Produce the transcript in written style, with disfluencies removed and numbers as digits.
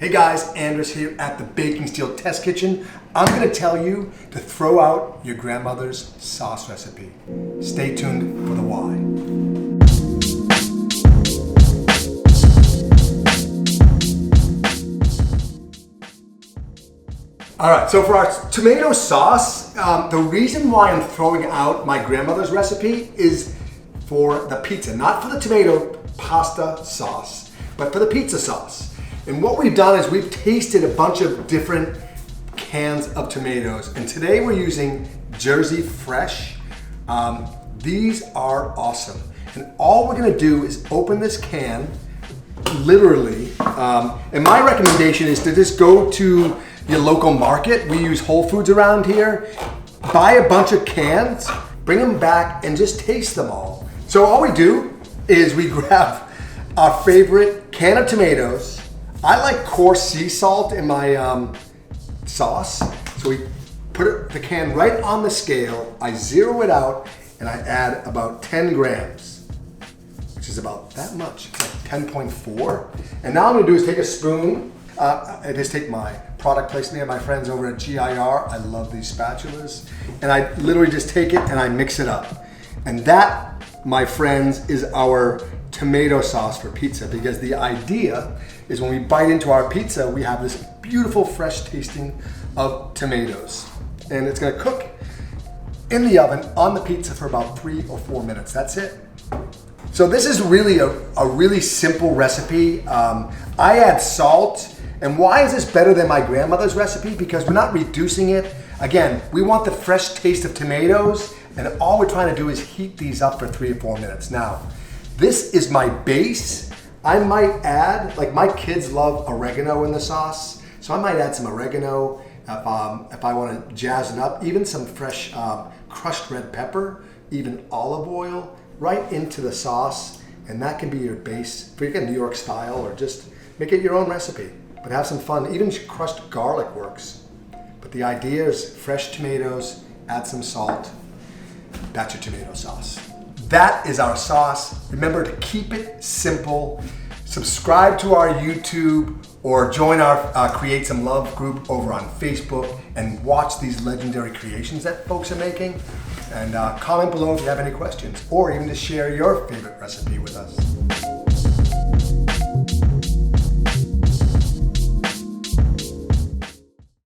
Hey guys, Anders here at the Baking Steel Test Kitchen. I'm going to tell you to throw out your grandmother's sauce recipe. Stay tuned for the why. All right, so for our tomato sauce, the reason why I'm throwing out my grandmother's recipe is for the pizza, not for the tomato pasta sauce, but for the pizza sauce. And what we've done is we've tasted a bunch of different cans of tomatoes, and today we're using Jersey Fresh. These are awesome. And all we're gonna do is open this can, literally, and my recommendation is to just go to your local market. We use Whole Foods around here. Buy a bunch of cans, bring them back, and just taste them all. So all we do is we grab our favorite can of tomatoes. I like coarse sea salt in my sauce. So we put the can right on the scale, I zero it out, and I add about 10 grams, which is about that much, it's like 10.4. And now I'm gonna do is take a spoon, I just take my product placement, my friends over at GIR, I love these spatulas, and I literally just take it and I mix it up. And that, my friends, is our tomato sauce for pizza, because the idea is when we bite into our pizza, we have this beautiful fresh tasting of tomatoes. And it's gonna cook in the oven on the pizza for about 3 or 4 minutes, that's it. So this is really a really simple recipe. I add salt, and why is this better than my grandmother's recipe? Because we're not reducing it. Again, we want the fresh taste of tomatoes, and all we're trying to do is heat these up for 3 or 4 minutes. Now, this is my base. I might add, like my kids love oregano in the sauce, so I might add some oregano if I want to jazz it up, even some fresh crushed red pepper, even olive oil, right into the sauce, and that can be your base for your New York style, or just make it your own recipe, but have some fun. Even crushed garlic works. But the idea is fresh tomatoes, add some salt, that's your tomato sauce. That is our sauce. Remember to keep it simple. Subscribe to our YouTube or join our Create Some Love group over on Facebook and watch these legendary creations that folks are making. And comment below if you have any questions, or even to share your favorite recipe with us.